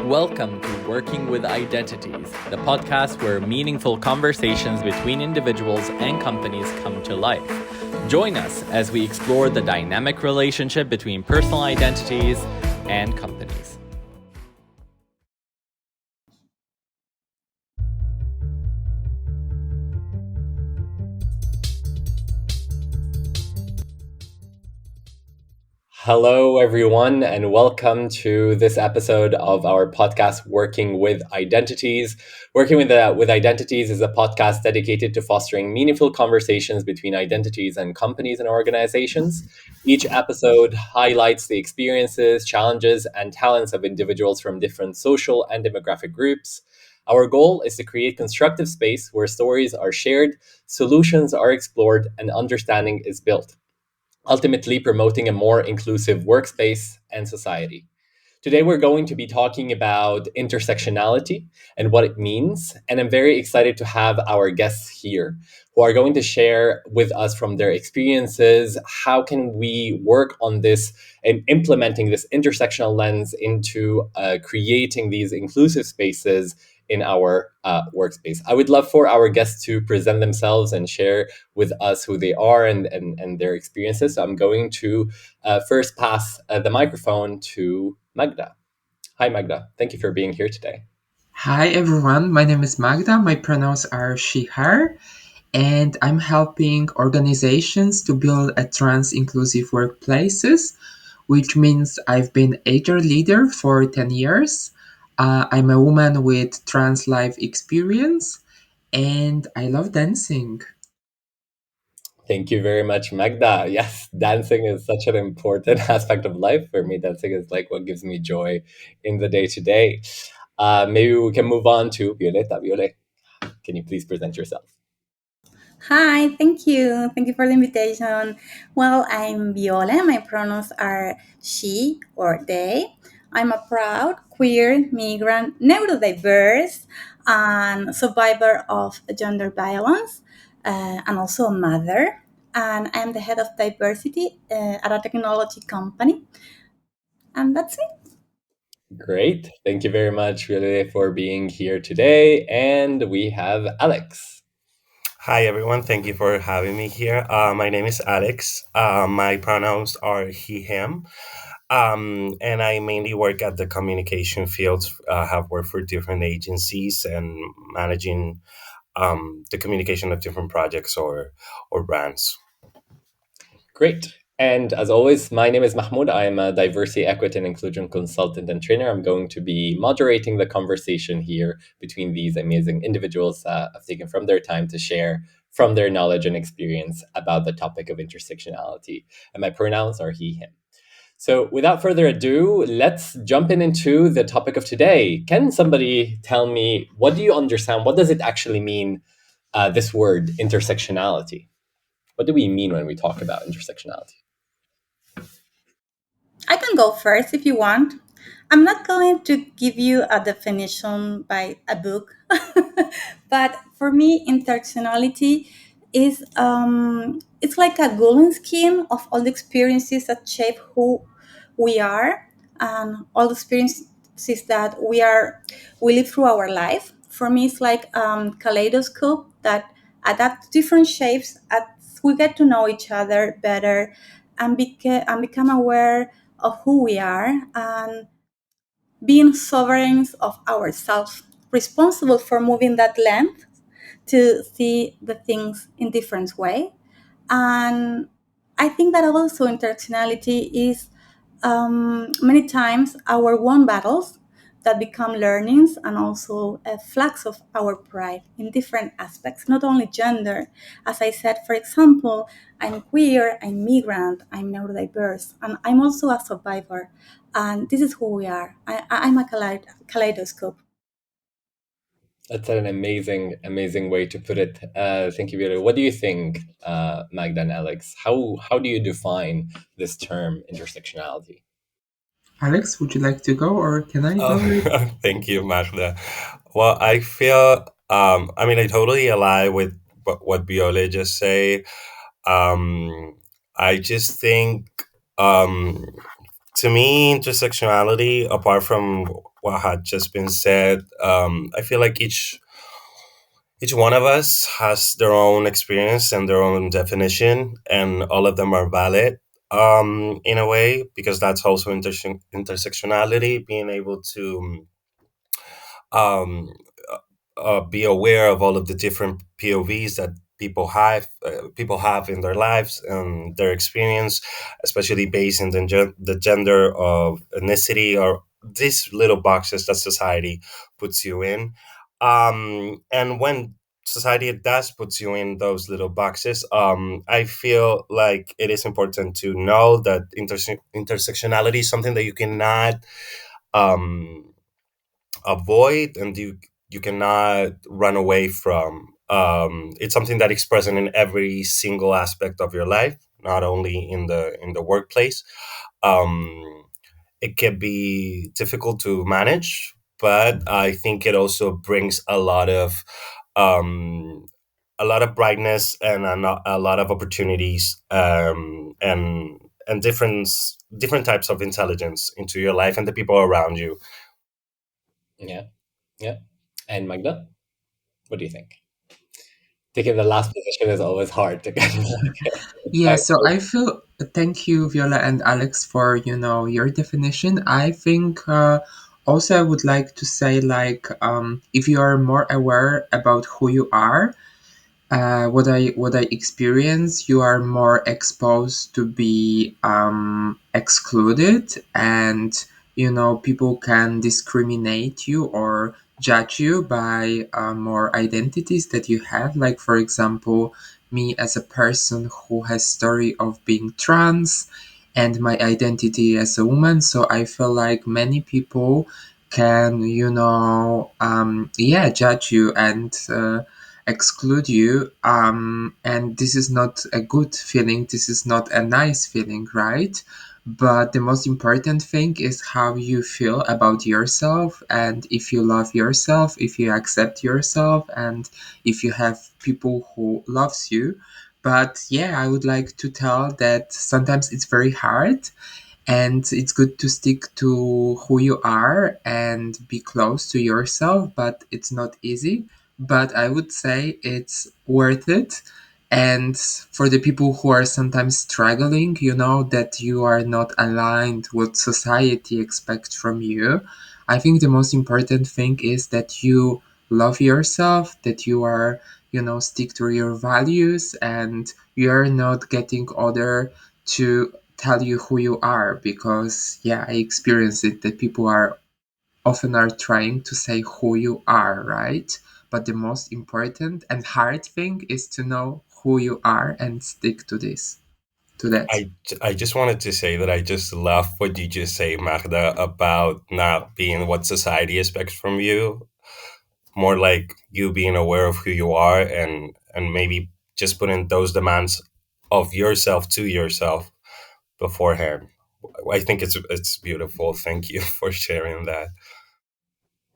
Welcome to Working with Identities, the podcast where meaningful conversations between individuals and companies come to life. Join us as we explore the dynamic relationship between personal identities and companies. Hello, everyone, and welcome to this episode of our podcast, Working with Identities. Working with Identities is a podcast dedicated to fostering meaningful conversations between identities and companies and organizations. Each episode highlights the experiences, challenges, and talents of individuals from different social and demographic groups. Our goal is to create constructive space where stories are shared, solutions are explored, and understanding is built, ultimately promoting a more inclusive workspace and society. Today, we're going to be talking about intersectionality and what it means. And I'm very excited to have our guests here who are going to share with us from their experiences. How can we work on this and implementing this intersectional lens into creating these inclusive spaces in our workspace? I would love for our guests to present themselves and share with us who they are and their experiences. So I'm going to first pass the microphone to Magda. Hi, Magda. Thank you for being here today. Hi everyone, my name is Magda. My pronouns are she, her, and I'm helping organizations to build a trans inclusive workplaces, which means I've been HR leader for 10 years. I'm a woman with trans life experience, and I love dancing. Thank you very much, Magda. Yes, dancing is such an important aspect of life for me. Dancing is like what gives me joy in the day to day. Maybe we can move on to Violeta. Viole, can you please present yourself? Hi, thank you. Thank you for the invitation. Well, I'm Viole. My pronouns are she or they. I'm a proud queer, migrant, neurodiverse, and survivor of gender violence, and also a mother. And I'm the head of diversity at a technology company. And that's it. Great. Thank you very much, Viole, for being here today. And we have Alex. Hi, everyone. Thank you for having me here. My name is Alex. My pronouns are he, him. And I mainly work at the communication field, have worked for different agencies and managing the communication of different projects or brands. Great. And as always, my name is Mahmoud. I am a diversity, equity, and inclusion consultant and trainer. I'm going to be moderating the conversation here between these amazing individuals have taken from their time to share from their knowledge and experience about the topic of intersectionality. And my pronouns are he, him. So without further ado, let's jump into the topic of today. Can somebody tell me, what do you understand? What does it actually mean, this word, intersectionality? What do we mean when we talk about intersectionality? I can go first if you want. I'm not going to give you a definition by a book, but for me, intersectionality is it's like a golden scheme of all the experiences that shape who we are and all the experiences that we live through our life. For me, it's like kaleidoscope that adapt different shapes as we get to know each other better and become aware of who we are and being sovereigns of ourselves, responsible for moving that length to see the things in different way. And I think that also intersectionality is many times our own battles that become learnings and also flags of our pride in different aspects, not only gender. As I said, for example, I'm queer, I'm migrant, I'm neurodiverse, and I'm also a survivor. And this is who we are. I'm a kaleidoscope. That's an amazing, amazing way to put it. Thank you, Viola. What do you think, Magda and Alex? How do you define this term intersectionality? Alex, would you like to go or can I Oh, go? thank you, Magda. Well, I feel, I totally ally with what Viole just say. I just think, um, to me, intersectionality, apart from what had just been said. I feel like each one of us has their own experience and their own definition, and all of them are valid in a way, because that's also intersectionality, being able to um, be aware of all of the different POVs that people have in their lives and their experience, especially based in the gender of ethnicity or these little boxes that society puts you in. And when society does puts you in those little boxes, I feel like it is important to know that intersectionality is something that you cannot um, avoid, and you cannot run away from. It's something that is present in every single aspect of your life, not only in the workplace. um, it can be difficult to manage, but I think it also brings um, a lot of brightness and a lot of opportunities, and different types of intelligence into your life and the people around you. Yeah, yeah. And Magda, what do you think? Taking the last position is always hard to kind of like Yeah, find. so I feel thank you, Viola and Alex, for your definition. I think also I would like to say like if you are more aware about who you are, what I experience, you are more exposed to be excluded, and people can discriminate you or judge you by more identities that you have. Like for example, me as a person who has story of being trans and my identity as a woman. So I feel like many people can yeah, judge you and exclude you, and this is not a good feeling, this is not a nice feeling, right? But the most important thing is how you feel about yourself, and if you love yourself, if you accept yourself, and if you have people who loves you. But yeah, I would like to tell that sometimes it's very hard, and it's good to stick to who you are and be close to yourself, but it's not easy. But I would say it's worth it. And for the people who are sometimes struggling, that you are not aligned what society expects from you, I think the most important thing is that you love yourself, that you are, stick to your values, and you're not getting other to tell you who you are, because yeah, I experience it that people are often are trying to say who you are, right? But the most important and hard thing is to know who you are and stick to that. I just wanted to say that I just love what you just say, Magda, about not being what society expects from you. More like you being aware of who you are, and maybe just putting those demands of yourself to yourself beforehand. I think it's beautiful. Thank you for sharing that.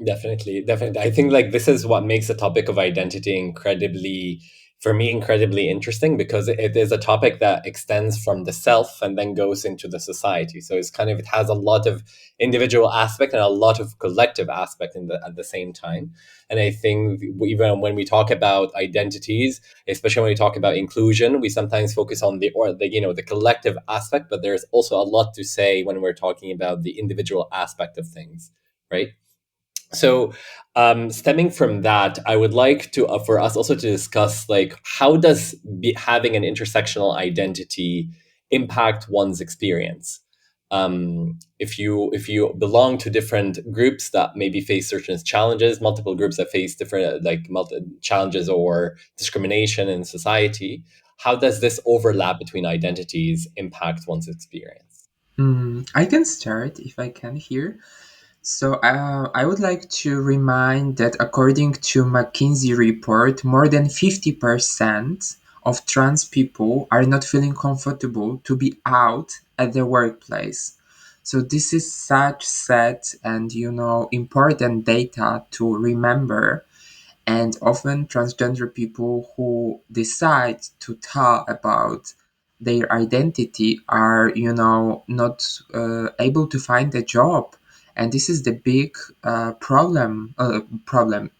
Definitely, definitely. I think like this is what makes the topic of identity incredibly, for me, incredibly interesting, because it is a topic that extends from the self and then goes into the society. So it's kind of, it has a lot of individual aspect and a lot of collective aspect at the same time. And I think even when we talk about identities, especially when we talk about inclusion, we sometimes focus on the collective aspect, but there's also a lot to say when we're talking about the individual aspect of things, right? So, stemming from that, I would like to for us also to discuss like how does having an intersectional identity impact one's experience. If you belong to different groups that maybe face certain challenges, multiple groups that face different challenges or discrimination in society, how does this overlap between identities impact one's experience? I can start if I can here. So I would like to remind that according to McKinsey report, more than 50% of trans people are not feeling comfortable to be out at their workplace. So this is such sad and important data to remember. And often transgender people who decide to tell about their identity are not able to find a job, and this is the big problem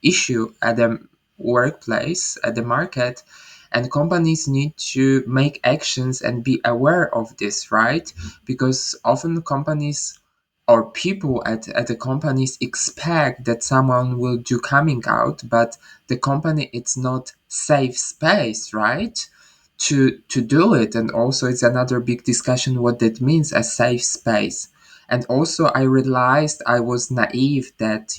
issue at the workplace, at the market, and companies need to make actions and be aware of this, right? Because often companies or people at the companies expect that someone will do coming out, but the company, it's not safe space, right, to do it. And also it's another big discussion what that means, a safe space. And also I realized I was naive that,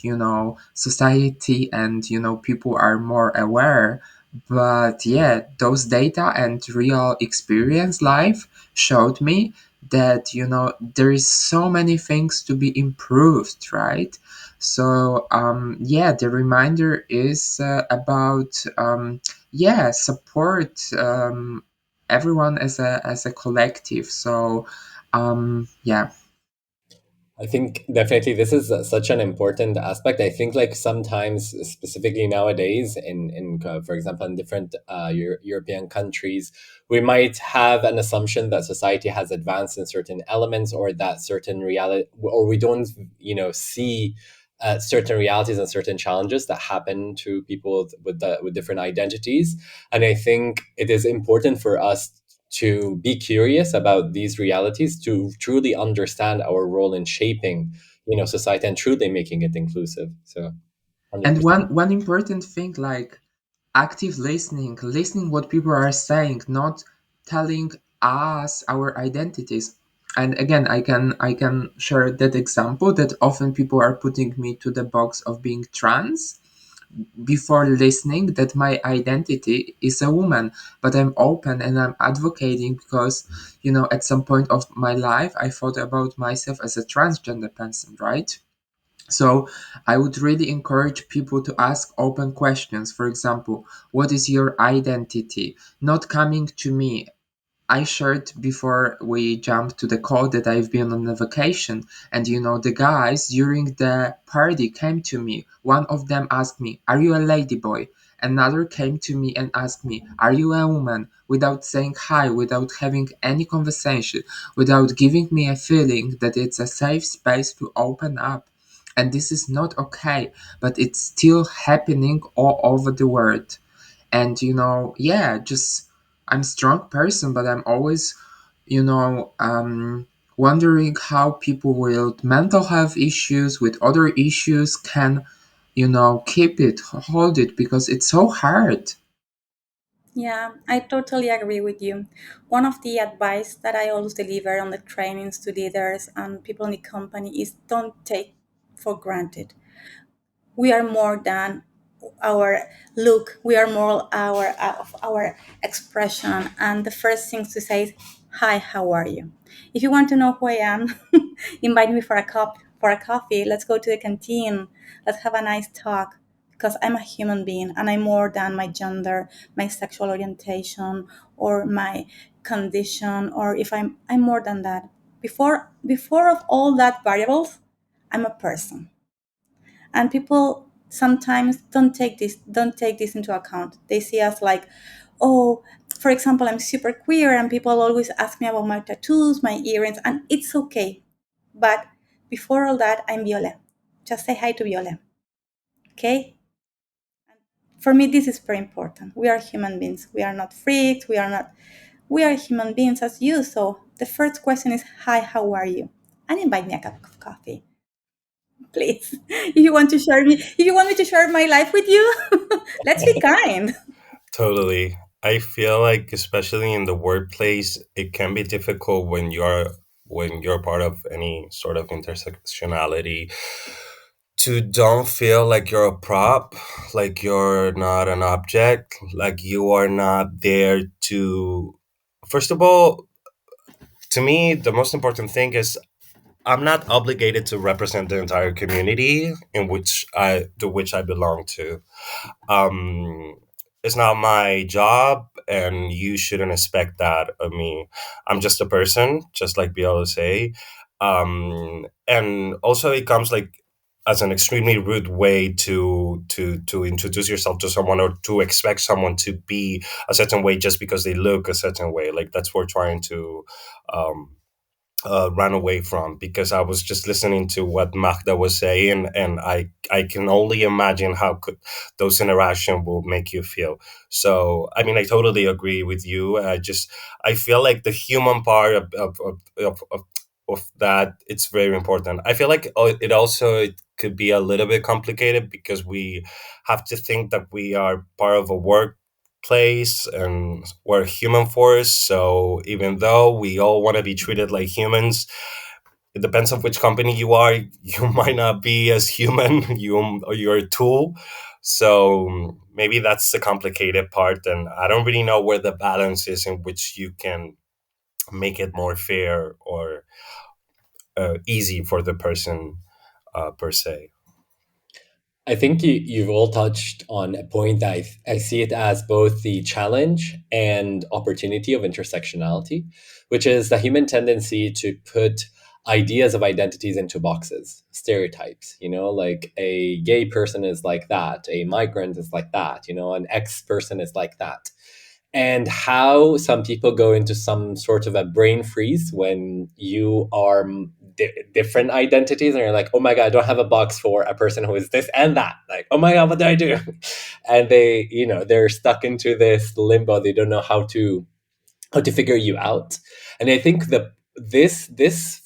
society and, people are more aware. But yeah, those data and real experience life showed me that, there is so many things to be improved, right? So yeah, the reminder is about yeah, support everyone as a collective. So yeah. I think definitely this is such an important aspect. I think like sometimes, specifically nowadays, in for example, in different European countries, we might have an assumption that society has advanced in certain elements, or that certain reality, or we don't, see certain realities and certain challenges that happen to people with different identities. And I think it is important for us to be curious about these realities, to truly understand our role in shaping, society, and truly making it inclusive. So, 100%. And one important thing, like active listening what people are saying, not telling us our identities. And again, I can share that example that often people are putting me to the box of being trans before listening that my identity is a woman. But I'm open and I'm advocating because, at some point of my life I thought about myself as a transgender person, right? So I would really encourage people to ask open questions. For example, what is your identity? Not coming to me. I shared before we jump to the call that I've been on a vacation, and the guys during the party came to me. One of them asked me, "Are you a ladyboy?" Another came to me and asked me, "Are you a woman?" Without saying hi, without having any conversation, without giving me a feeling that it's a safe space to open up. And this is not okay, but it's still happening all over the world. And yeah, just I'm a strong person, but I'm always wondering how people with mental health issues, with other issues, can keep it, hold it, because it's so hard. Yeah, I totally agree with you. One of the advice that I always deliver on the trainings to leaders and people in the company is don't take for granted. We are more than our look. We are more our of our expression. And the first thing to say is, "Hi, how are you?" If you want to know who I am, invite me for a cup for a coffee. Let's go to the canteen. Let's have a nice talk. Because I'm a human being and I'm more than my gender, my sexual orientation, or my condition, or if I'm more than that. Before of all that variables, I'm a person. And people sometimes don't take this into account. They see us like, oh, for example, I'm super queer and people always ask me about my tattoos, my earrings, and it's okay. But before all that, I'm Viole. Just say hi to Viole. Okay. For me, this is very important. We are human beings. We are not freaks. We are human beings as you. So the first question is, hi, how are you? And invite me a cup of coffee, please. If you want me to share my life with you, let's be kind. Totally. I feel like, especially in the workplace, it can be difficult when you're part of any sort of intersectionality to don't feel like you're a prop, like you're not an object, like you are not there to. First of all, to me, the most important thing is I'm not obligated to represent the entire community in which I belong to. um it's not my job, and you shouldn't expect that of me. I'm just a person, just like Biala say. And also it comes like as an extremely rude way to introduce yourself to someone, or to expect someone to be a certain way just because they look a certain way. Like that's what we're trying um run away from, because I was just listening to what Magda was saying, and I can only imagine how could those interaction will make you feel. So I mean, I totally agree with you. I feel like the human part of that, it's very important. I feel like it could be a little bit complicated, because we have to think that we are part of a workplace and we're human force. So even though we all want to be treated like humans, it depends on which company you are. You might not be as human. You're a tool. So maybe that's the complicated part, and I don't really know where the balance is in which you can make it more fair or easy for the person per se. I think you've all touched on a point that I see it as both the challenge and opportunity of intersectionality, which is the human tendency to put ideas of identities into boxes, stereotypes, like a gay person is like that, a migrant is like that, an ex person is like that. And how some people go into some sort of a brain freeze when you are different identities, and you're like, oh my god, I don't have a box for a person who is this and that, like, oh my god, what do I do? And they're stuck into this limbo. They don't know how to figure you out. And I think the this this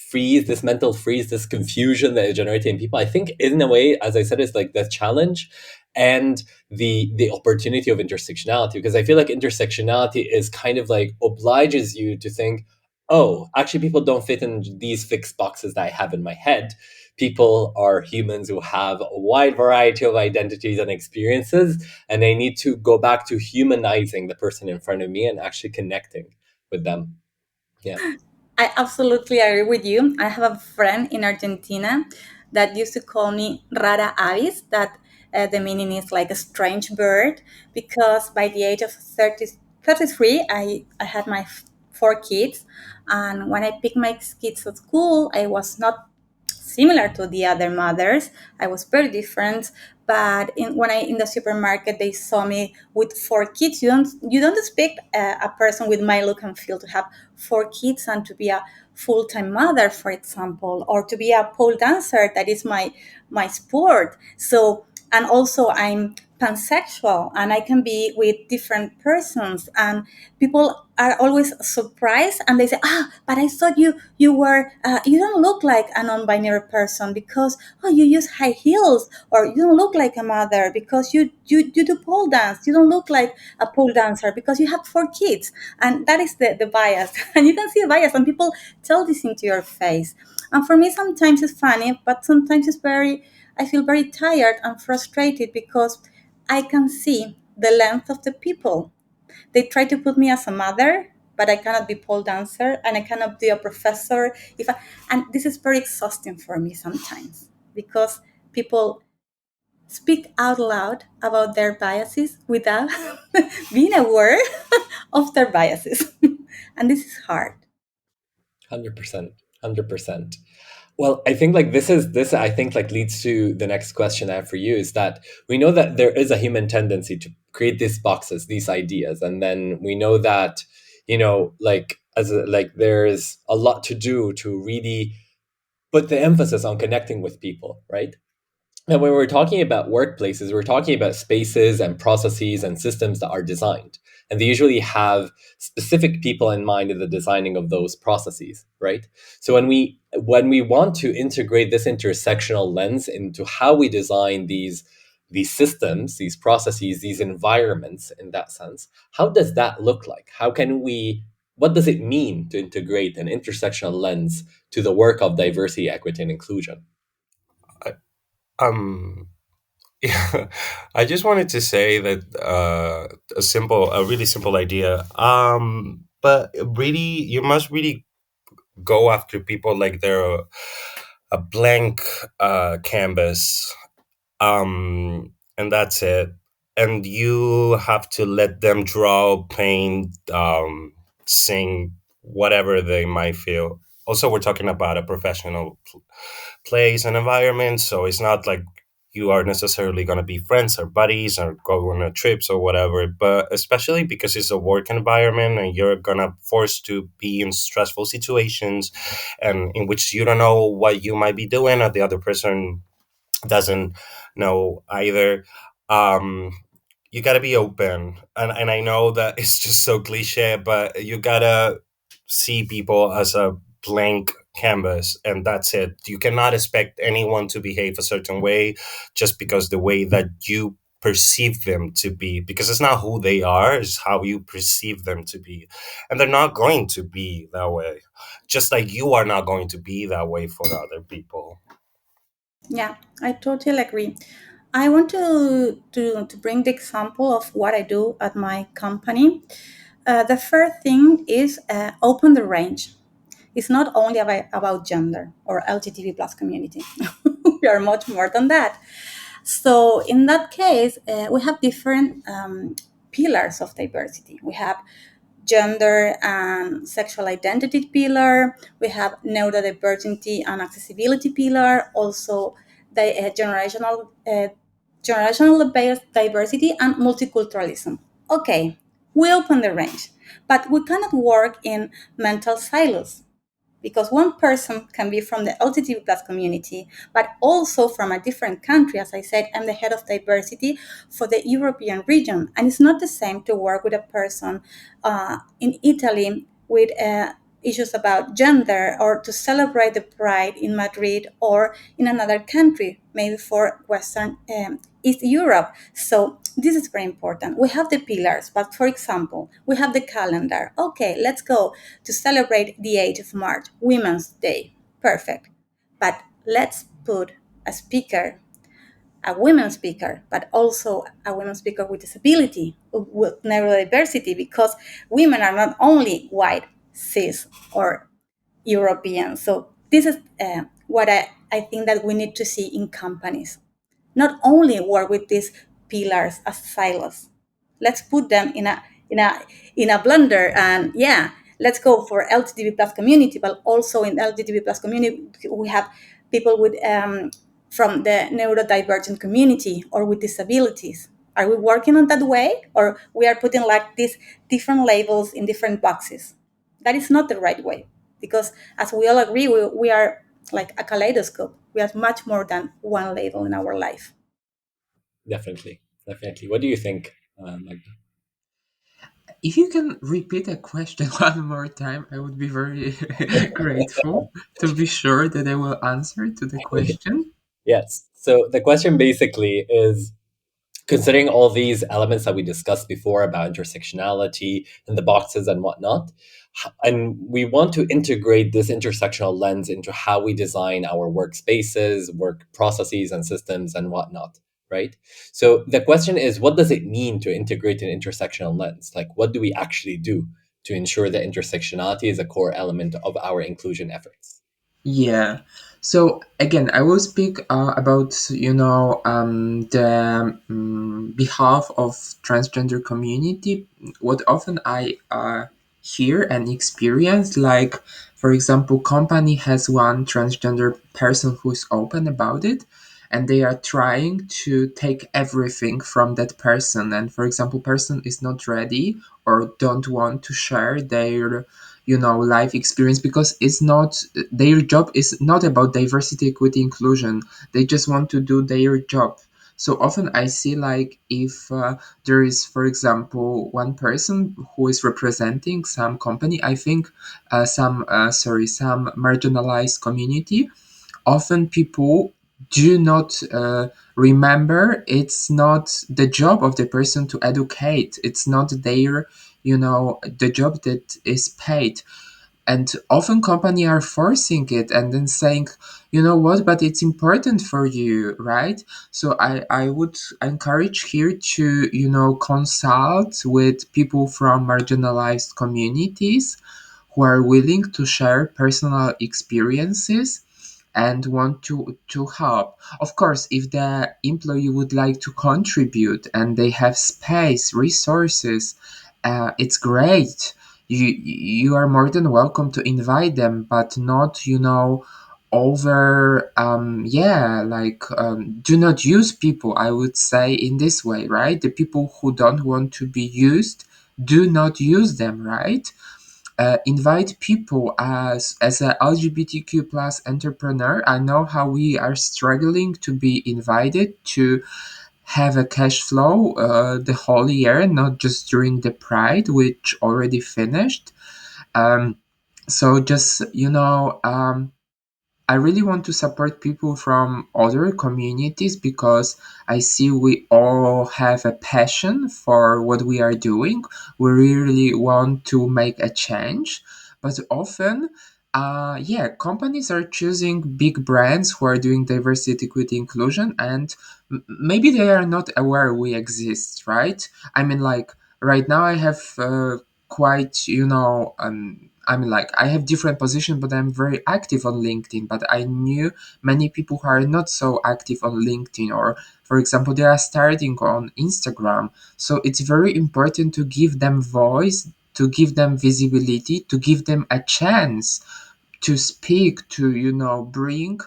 freeze, this mental freeze, this confusion that is generating in people, I think in a way, as I said, is like the challenge and the opportunity of intersectionality. Because I feel like intersectionality is kind of like obliges you to think, oh, actually people don't fit in these fixed boxes that I have in my head. People are humans who have a wide variety of identities and experiences, and I need to go back to humanizing the person in front of me and actually connecting with them. Yeah. I absolutely agree with you. I have a friend in Argentina that used to call me rara avis, that the meaning is like a strange bird, because by the age of 33, I had my four kids. And when I picked my kids at school, I was not similar to the other mothers. I was very different. But when I in the supermarket, they saw me with four kids. You don't expect a person with my look and feel to have four kids and to be a full-time mother, for example, or to be a pole dancer. That is my sport. So, and also I'm pansexual, and I can be with different persons, and people are always surprised, and they say, but I thought you were you don't look like a non-binary person, because you use high heels, or you don't look like a mother because you do pole dance. You don't look like a pole dancer because you have four kids. And that is the bias. And you can see the bias, and people tell this into your face. And for me, sometimes it's funny, but sometimes I feel very tired and frustrated, because I can see the length of the people. They try to put me as a mother, but I cannot be pole dancer, and I cannot be a professor. And this is very exhausting for me sometimes, because people speak out loud about their biases without being aware of their biases. And this is hard. 100%. 100%. Well, I think like this I think like leads to the next question I have for you, is that we know that there is a human tendency to create these boxes, these ideas, and then we know that like like there's a lot to do to really put the emphasis on connecting with people, right? And when we're talking about workplaces, we're talking about spaces and processes and systems that are designed. And they usually have specific people in mind in the designing of those processes, right? So when we want to integrate this intersectional lens into how we design these systems, these processes, these environments in that sense, how does that look like? What does it mean to integrate an intersectional lens to the work of diversity, equity, and inclusion? I, um, yeah, I just wanted to say that a really simple idea. But really, you must really go after people like they're a blank canvas, and that's it. And you have to let them draw, paint, sing, whatever they might feel. Also, we're talking about a professional place and environment, so it's not like you are necessarily going to be friends or buddies or go on a trips or whatever. But especially because it's a work environment and you're going to forced to be in stressful situations and in which you don't know what you might be doing or the other person doesn't know either. um you got to be open, and I know that it's just so cliche, but you got to see people as a blank canvas, and that's it. You cannot expect anyone to behave a certain way just because the way that you perceive them to be, because it's not who they are, it's how you perceive them to be, and they're not going to be that way, just like you are not going to be that way for other people. Yeah, I totally agree. I want to bring the example of what I do at my company. The first thing is open the range. It's not only about gender or LGBTQ plus community. We are much more than that. So in that case, we have different pillars of diversity. We have gender and sexual identity pillar. We have neurodiversity and accessibility pillar. Also, the generational diversity and multiculturalism. Okay, we open the range, but we cannot work in mental silos because one person can be from the LGBTQ plus community, but also from a different country. As I said, I'm the head of diversity for the European region, and it's not the same to work with a person in Italy with issues about gender, or to celebrate the Pride in Madrid or in another country, maybe for Western East Europe. So this is very important. We have the pillars, but for example, we have the calendar. Okay, let's go to celebrate the 8th of March, Women's Day. Perfect. But let's put a speaker, a women speaker, but also a women speaker with disability, with neurodiversity, because women are not only white, cis, or European. So this is what I think that we need to see in companies. Not only work with these pillars as silos. Let's put them in a in a blender, and yeah, let's go for LGBTQ plus community, but also in LGBTQ plus community we have people with from the neurodivergent community or with disabilities. Are we working on that way, or we are putting like these different labels in different boxes? That is not the right way, because as we all agree, we are like a kaleidoscope. We are much more than one label in our life. Definitely, definitely. What do you think, Magda? If you can repeat a question one more time, I would be very grateful to be sure that I will answer to the question. Yes. So the question basically is, considering all these elements that we discussed before about intersectionality and the boxes and whatnot, and we want to integrate this intersectional lens into how we design our workspaces, work processes, and systems and whatnot, right? So the question is, what does it mean to integrate an intersectional lens? Like, what do we actually do to ensure that intersectionality is a core element of our inclusion efforts? Yeah. So again, I will speak about the behalf of transgender community. What often I hear and experience, like for example, company has one transgender person who's open about it, and they are trying to take everything from that person. And for example, person is not ready or don't want to share their life experience, because it's not their job is not about diversity, equity, inclusion. They just want to do their job. So often I see, like, if there is, for example, one person who is representing some company, I think some marginalized community, often people do not remember it's not the job of the person to educate. It's not their the job that is paid. And often company are forcing it and then saying, you know what, but it's important for you, right? So I would encourage here to consult with people from marginalized communities who are willing to share personal experiences and want to help. Of course, if the employee would like to contribute and they have space, resources, it's great. You are more than welcome to invite them, but not over yeah, like do not use people, I would say, in this way, right? The people who don't want to be used, do not use them, right? Invite people. As a LGBTQ plus entrepreneur, I know how we are struggling to be invited to have a cash flow the whole year, not just during the Pride, which already finished. um, so just I really want to support people from other communities because I see we all have a passion for what we are doing. We really want to make a change, but often, yeah, companies are choosing big brands who are doing diversity, equity, inclusion, and maybe they are not aware we exist, right? I mean, like right now, I have quite, I mean, like, I have different position, but I'm very active on LinkedIn. But I knew many people who are not so active on LinkedIn, or, for example, they are starting on Instagram. So it's very important to give them voice, to give them visibility, to give them a chance to speak, to bring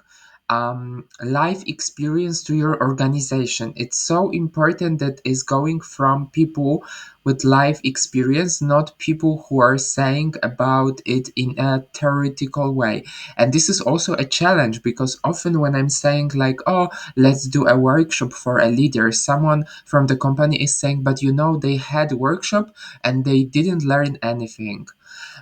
life experience to your organization. It's so important that is going from people with life experience, not people who are saying about it in a theoretical way. And this is also a challenge because often when I'm saying like, oh, let's do a workshop for a leader, someone from the company is saying, but they had workshop and they didn't learn anything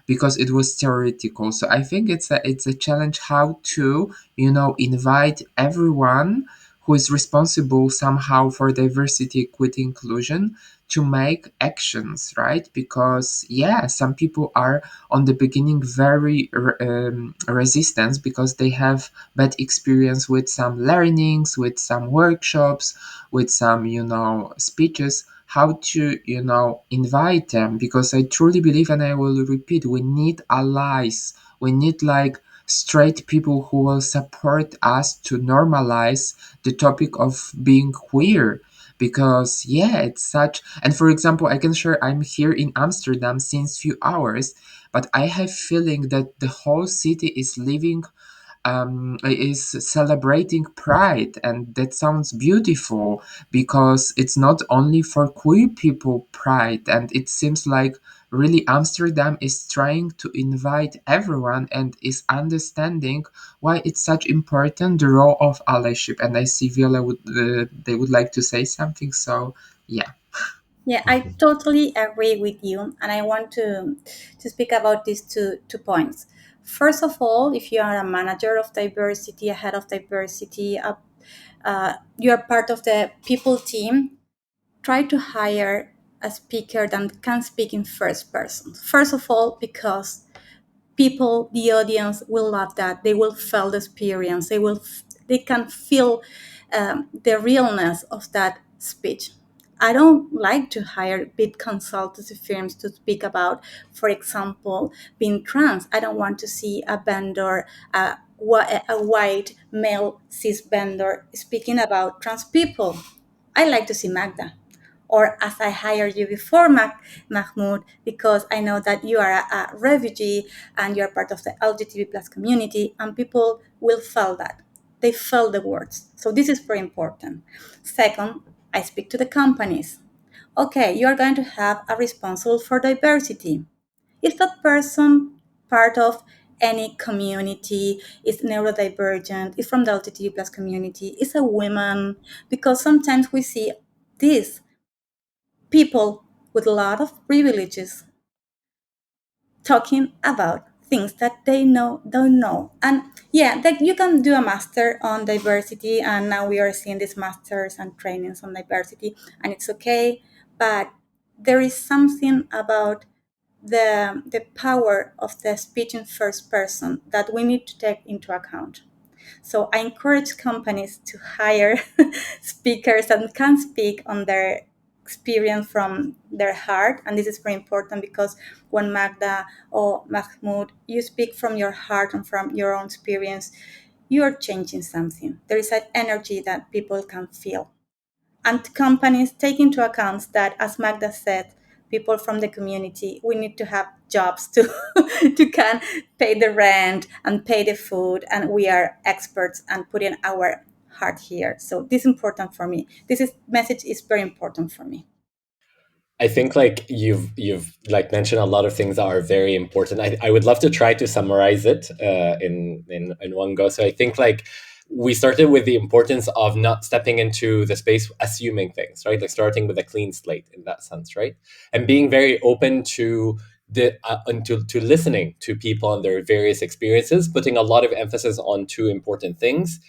because it was theoretical. So I think it's a challenge how to invite everyone who is responsible somehow for diversity, equity, inclusion to make actions, right? Because yeah, some people are on the beginning very resistant because they have bad experience with some learnings, with some workshops, with some speeches, how to invite them, because I truly believe, and I will repeat, we need allies. We need like straight people who will support us to normalize the topic of being queer, because yeah, it's such. And for example, I can share, I'm here in Amsterdam since few hours, but I have feeling that the whole city is celebrating pride, and that sounds beautiful because it's not only for queer people pride, and it seems like really Amsterdam is trying to invite everyone and is understanding why it's such important, the role of allyship. And I see Viole would they would like to say something, so yeah. Yeah, I totally agree with you, and I want to speak about these two points. First of all, if you are a manager of diversity, a head of diversity, you are part of the people team. Try to hire a speaker that can speak in first person. First of all, because people, the audience will love that. They will feel the experience. They can feel the realness of that speech. I don't like to hire big consultancy firms to speak about, for example, being trans. I don't want to see a vendor, a white male cis vendor speaking about trans people. I like to see Magda, or as I hired you before, Mahmoud, because I know that you are a refugee and you're part of the LGBT plus community, and people will feel that. They feel the words. So this is very important. Second, I speak to the companies. Okay, you are going to have a responsible for diversity. Is that person part of any community, is neurodivergent, is from the LGBTQ plus community, is a woman? Because sometimes we see this people with a lot of privileges talking about things that they don't know. And yeah, that you can do a master on diversity, and now we are seeing these masters and trainings on diversity, and it's okay. But there is something about the power of the speech in first person that we need to take into account. So I encourage companies to hire speakers that can speak on their experience from their heart. And this is very important because when Magda or Mahmoud, you speak from your heart and from your own experience, you are changing something. There is an energy that people can feel. And companies take into account that, as Magda said, people from the community. We need to have jobs to to can pay the rent and pay the food, and we are experts and putting our heart here. So this is important for me. This is message is very important for me. I think like you've like mentioned a lot of things that are very important. I would love to try to summarize it in one go. So I think like we started with the importance of not stepping into the space assuming things, right? Like starting with a clean slate in that sense, right? And being very open to the and to listening to people and their various experiences, putting a lot of emphasis on two important things: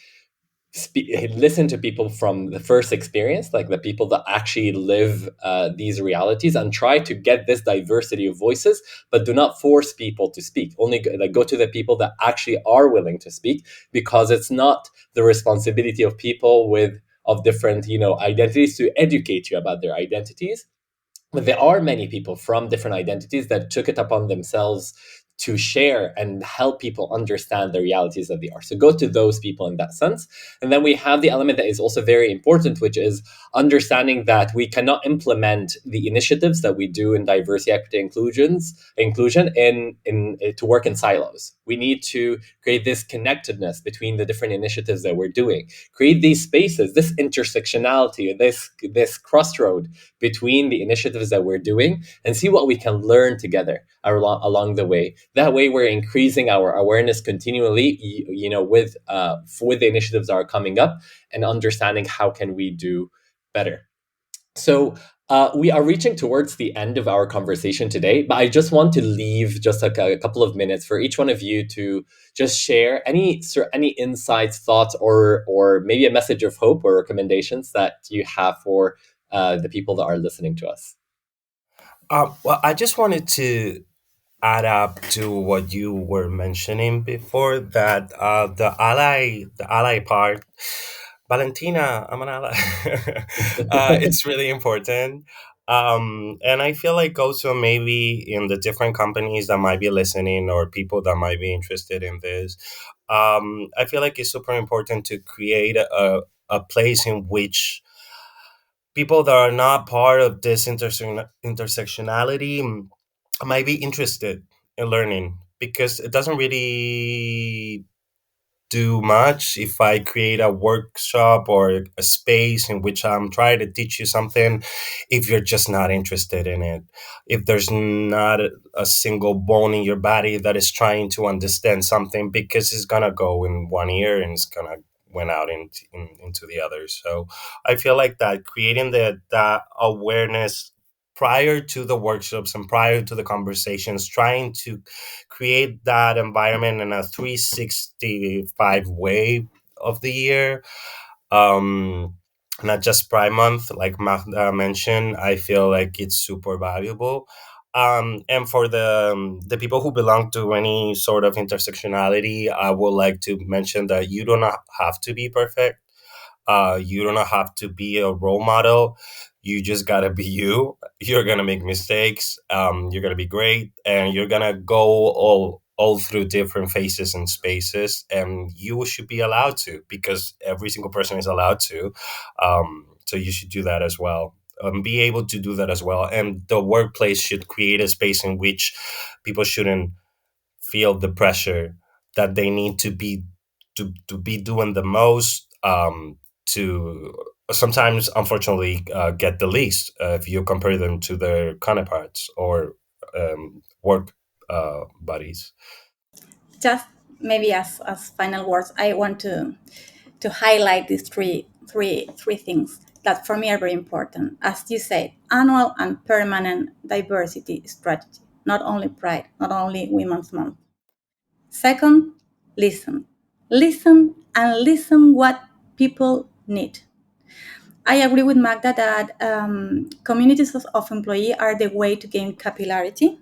listen to people from the first experience, like the people that actually live these realities, and try to get this diversity of voices, but do not force people to speak. Only go to the people that actually are willing to speak, because it's not the responsibility of people with of different identities to educate you about their identities. But there are many people from different identities that took it upon themselves to share and help people understand the realities that they are. So go to those people in that sense. And then we have the element that is also very important, which is understanding that we cannot implement the initiatives that we do in diversity, equity, inclusion to work in silos. We need to create this connectedness between the different initiatives that we're doing. Create these spaces, this intersectionality, this crossroad between the initiatives that we're doing, and see what we can learn together along the way. That way, we're increasing our awareness continually, with the initiatives that are coming up, and understanding how can we do better. So we are reaching towards the end of our conversation today, but I just want to leave just a couple of minutes for each one of you to just share any insights, thoughts, or maybe a message of hope or recommendations that you have for the people that are listening to us. Well, I just wanted to add up to what you were mentioning before, that the ally part. Valentina, I'm an ally. It's really important. And I feel like also maybe in the different companies that might be listening, or people that might be interested in this, I feel like it's super important to create a place in which people that are not part of this intersectionality might be interested in learning, because it doesn't really do much if I create a workshop or a space in which I'm trying to teach you something if you're just not interested in it. If there's not a single bone in your body that is trying to understand something, because it's gonna go in one ear and it's gonna went out into the other. So I feel like that creating that awareness prior to the workshops and prior to the conversations, trying to create that environment in a 365 way of the year, um not just Pride Month, like Magda mentioned. I feel like it's super valuable. And for the people who belong to any sort of intersectionality, I would like to mention that you do not have to be perfect. You don't have to be a role model. You just gotta be you. You're gonna make mistakes. You're gonna be great, and you're gonna go all through different phases and spaces, and you should be allowed to, because every single person is allowed to. So you should do that as well. Be able to do that as well, and the workplace should create a space in which people shouldn't feel the pressure that they need to be doing the most, to sometimes unfortunately get the least, if you compare them to their counterparts or work buddies. Just maybe as final words, I want to highlight these three things that for me are very important. As you said, annual and permanent diversity strategy, not only Pride, not only Women's Month. Second, listen. Listen and listen what people need. I agree with Magda that communities of employee are the way to gain capillarity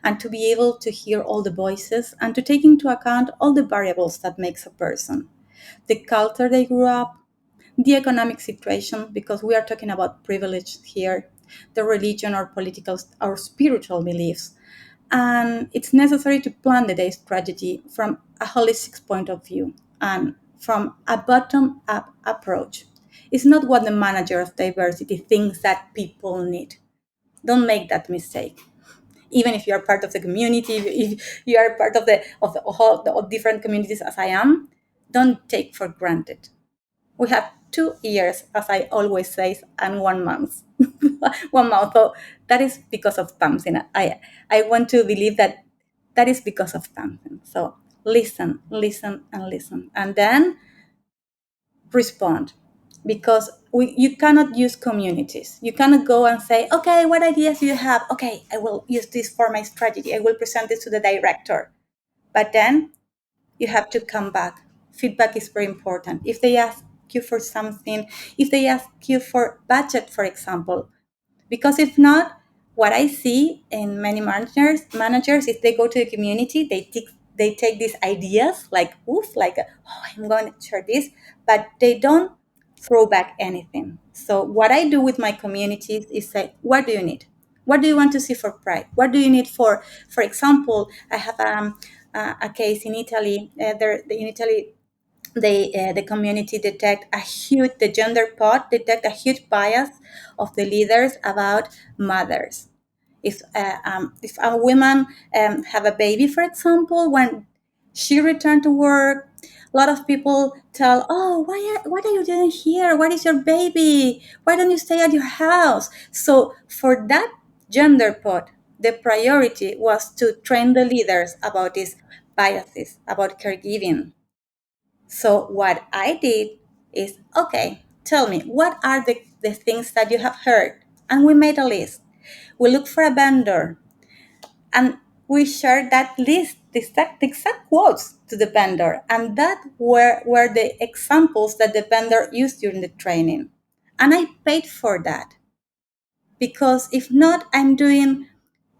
and to be able to hear all the voices and to take into account all the variables that makes a person. The culture they grew up, the economic situation, because we are talking about privilege here, the religion or political or spiritual beliefs. And it's necessary to plan the day's strategy from a holistic point of view and from a bottom up approach. It's not what the manager of diversity thinks that people need. Don't make that mistake. Even if you are part of the community, if you are part of the whole the different communities as I am, don't take for granted. We have 2 years, as I always say, and 1 month. 1 month. So that is because of something. I want to believe that that is because of something. So listen, listen, and listen, and then respond, because you cannot use communities. You cannot go and say, okay, what ideas do you have? Okay, I will use this for my strategy. I will present this to the director. But then you have to come back. Feedback is very important. If they ask you for something, if they ask you for budget, for example, because if not, what I see in many managers, if they go to the community, they take these ideas like oof, like oh, I'm going to share this, but they don't throw back anything. So what I do with my communities is say, what do you need? What do you want to see for Pride? What do you need for example, I have a case in Italy. In Italy, the community detect a huge the gender pot detect a huge bias of the leaders about mothers. If a woman have a baby, for example, when she returned to work, a lot of people tell, oh, what are you doing here? What is your baby? Why don't you stay at your house? So for that gender pot, the priority was to train the leaders about these biases about caregiving. So what I did is, okay, tell me, what are the things that you have heard? And we made a list. We looked for a vendor and we shared that list, the exact quotes to the vendor. And that were the examples that the vendor used during the training. And I paid for that, because if not, I'm doing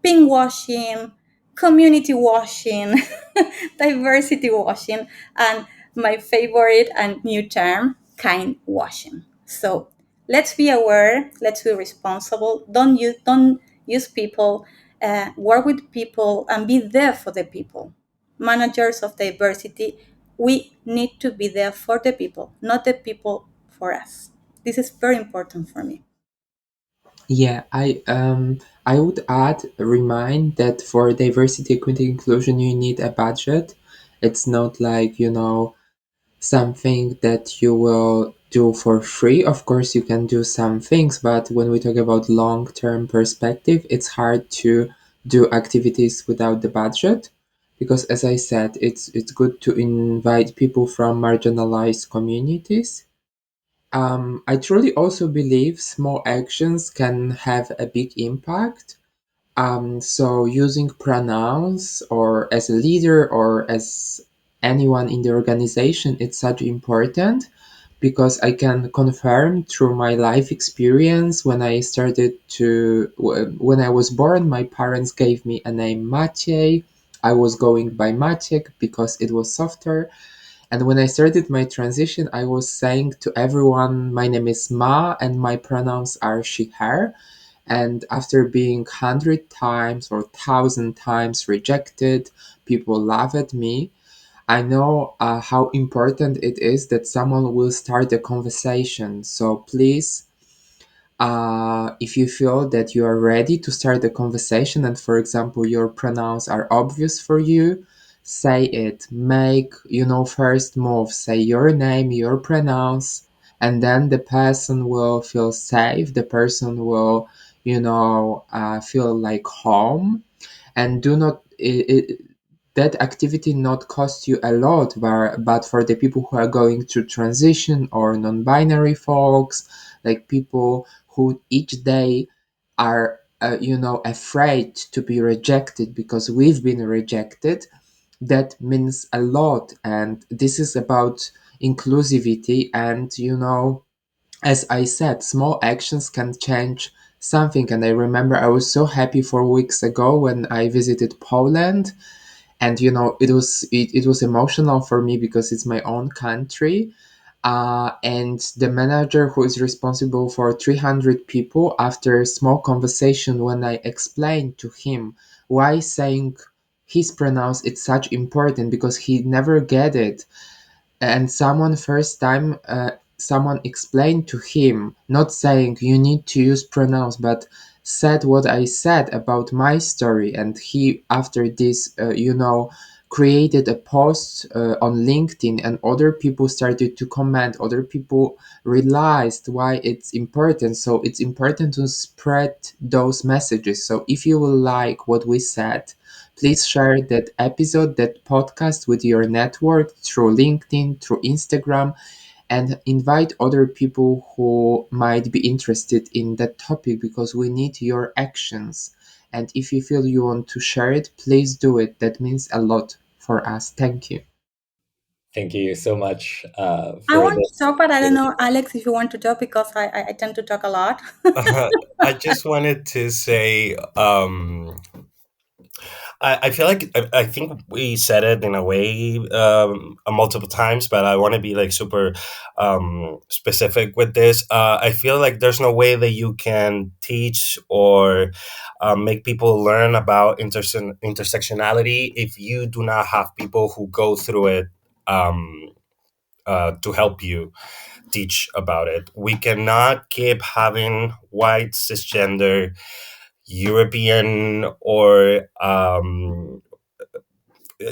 pink washing, community washing, diversity washing, and my favorite and new term, kind washing. So let's be aware, let's be responsible. Don't use people, work with people, and be there for the people. Managers of diversity, we need to be there for the people, not the people for us. This is very important for me. Yeah, I would add remind that for diversity, equity, inclusion, you need a budget. It's not like, something that you will do for free. Of course, you can do some things, but when we talk about long-term perspective, it's hard to do activities without the budget. Because as I said, it's good to invite people from marginalized communities. I truly also believe small actions can have a big impact. So using pronouns or as a leader or as anyone in the organization, it's such important because I can confirm through my life experience when I was born, my parents gave me a name Maciej. I was going by Maciek because it was softer. And when I started my transition, I was saying to everyone, my name is Ma and my pronouns are she, her. And after being 100 times or 1,000 times rejected, people laugh at me. I know how important it is that someone will start a conversation. So please, if you feel that you are ready to start a conversation and, for example, your pronouns are obvious for you, say it. Make, first move. Say your name, your pronouns, and then the person will feel safe. The person will, feel like home. And do not, that activity not cost you a lot, but for the people who are going through transition or non-binary folks, like people who each day are afraid to be rejected because we've been rejected, that means a lot. And this is about inclusivity. And as I said, small actions can change something. And I remember I was so happy 4 weeks ago when I visited Poland, and it was emotional for me because it's my own country. And the manager who is responsible for 300 people, after a small conversation, when I explained to him why saying his pronouns it's such important, because he never get it, and someone explained to him, not saying you need to use pronouns, but said what I said about my story, and he, after this, created a post on LinkedIn, and other people started to comment. Other people realized why it's important. So it's important to spread those messages. So if you will like what we said, please share that episode, that podcast with your network through LinkedIn, through Instagram, and invite other people who might be interested in that topic, because we need your actions. And if you feel you want to share it, please do it. That means a lot for us. Thank you. Thank you so much I for want to this. talk, but I don't know, Alex, if you want to talk because I tend to talk a lot. I just wanted to say, I feel like I think we said it in a way multiple times, but I want to be like super specific with this. I feel like there's no way that you can teach or make people learn about intersectionality if you do not have people who go through it to help you teach about it. We cannot keep having white cisgender European or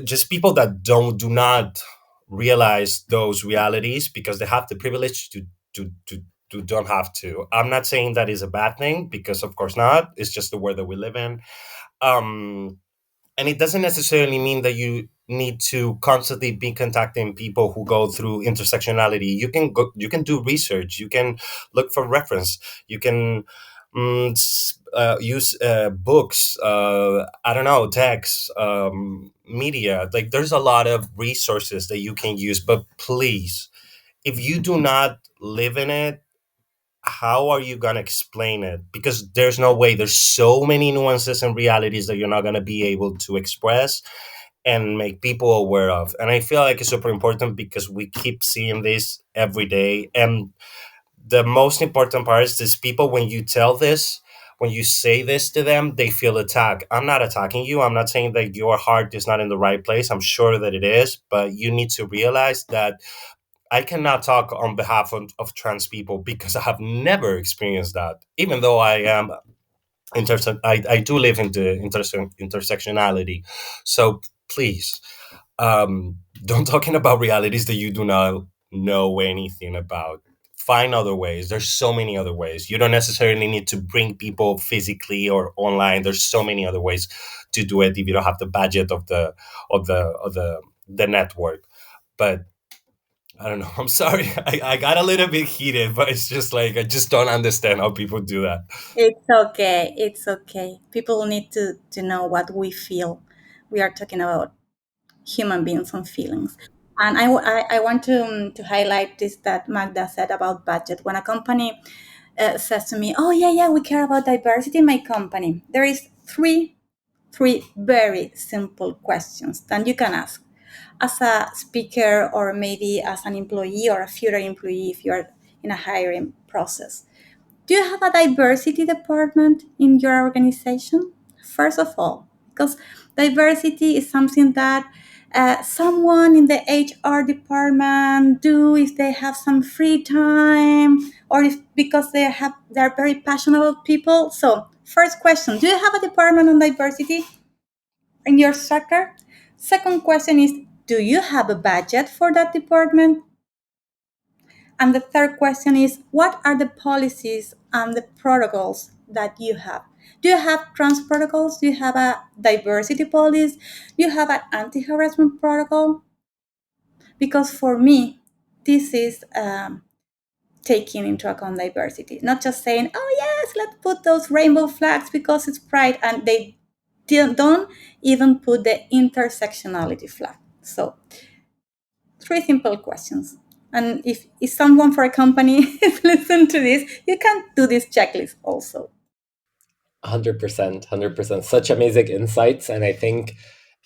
just people that do not realize those realities because they have the privilege to to to don't have to. I'm not saying that is a bad thing, because of course not. It's just the world that we live in. Um, and it doesn't necessarily mean that you need to constantly be contacting people who go through intersectionality. You can do research, you can look for reference, you can use books, I don't know, texts, media. Like, there's a lot of resources that you can use, but please, if you do not live in it, how are you going to explain it? Because there's no way. There's so many nuances and realities that you're not going to be able to express and make people aware of. And I feel like it's super important because we keep seeing this every day. And the most important part is this: people, when you tell this, when you say this to them, they feel attacked. I'm not attacking you. I'm not saying that your heart is not in the right place. I'm sure that it is, but you need to realize that I cannot talk on behalf of trans people because I have never experienced that. Even though I am I do live in the intersectionality. So please, don't talking about realities that you do not know anything about. Find other ways. There's so many other ways. You don't necessarily need to bring people physically or online. There's so many other ways to do it if you don't have the budget of the network. But I don't know. I'm sorry. I got a little bit heated, but it's just like I just don't understand how people do that. It's okay. It's okay. People need to know what we feel. We are talking about human beings and feelings. And I want to highlight this that Magda said about budget. When a company says to me, "Oh yeah, yeah, we care about diversity in my company," there is three very simple questions that you can ask as a speaker or maybe as an employee or a future employee if you're in a hiring process. Do you have a diversity department in your organization? First of all, because diversity is something that someone in the HR department do if they have some free time or if because they're very passionate about people. So, first question: do you have a department on diversity in your sector? Second question is: do you have a budget for that department? And the third question is, what are the policies and the protocols that you have? Do you have trans protocols? Do you have a diversity policy? Do you have an anti harassment protocol? Because for me, this is taking into account diversity, not just saying, oh, yes, let's put those rainbow flags because it's pride, and they don't even put the intersectionality flag. So three simple questions. And if someone for a company is listen to this, you can do this checklist also. 100%, 100%. Such amazing insights. And I think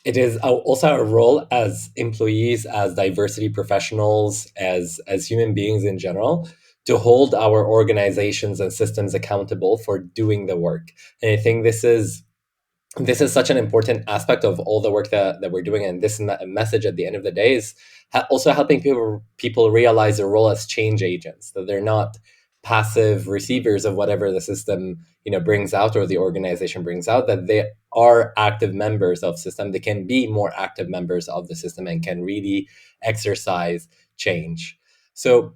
it is also our role as employees, as diversity professionals, as human beings in general, to hold our organizations and systems accountable for doing the work. And I think this is such an important aspect of all the work that we're doing, and this message at the end of the day is also helping people realize their role as change agents, that they're not passive receivers of whatever the system brings out, or the organization brings out, that they are active members of system. They can be more active members of the system and can really exercise change. So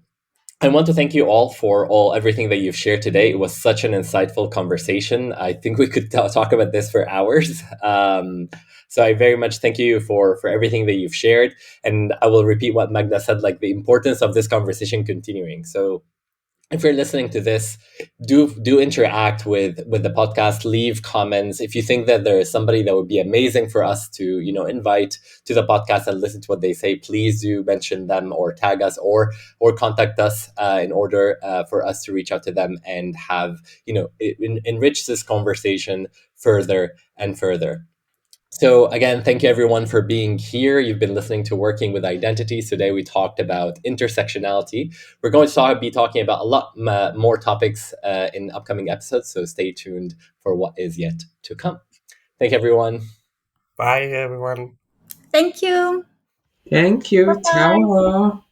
I want to thank you all for everything that you've shared today. It was such an insightful conversation. I think we could talk about this for hours. So I very much thank you for everything that you've shared. And I will repeat what Magda said, like the importance of this conversation continuing. So if you're listening to this, do interact with the podcast. Leave comments. If you think that there is somebody that would be amazing for us to invite to the podcast and listen to what they say, please do mention them or tag us or contact us in order for us to reach out to them and have enrich this conversation further and further. So again, thank you everyone for being here. You've been listening to Working with Identities. Today we talked about intersectionality. We're going to be talking about a lot more topics in upcoming episodes, so stay tuned for what is yet to come. Thank you, everyone. Bye, everyone. Thank you. Thank you. Bye bye. Ciao.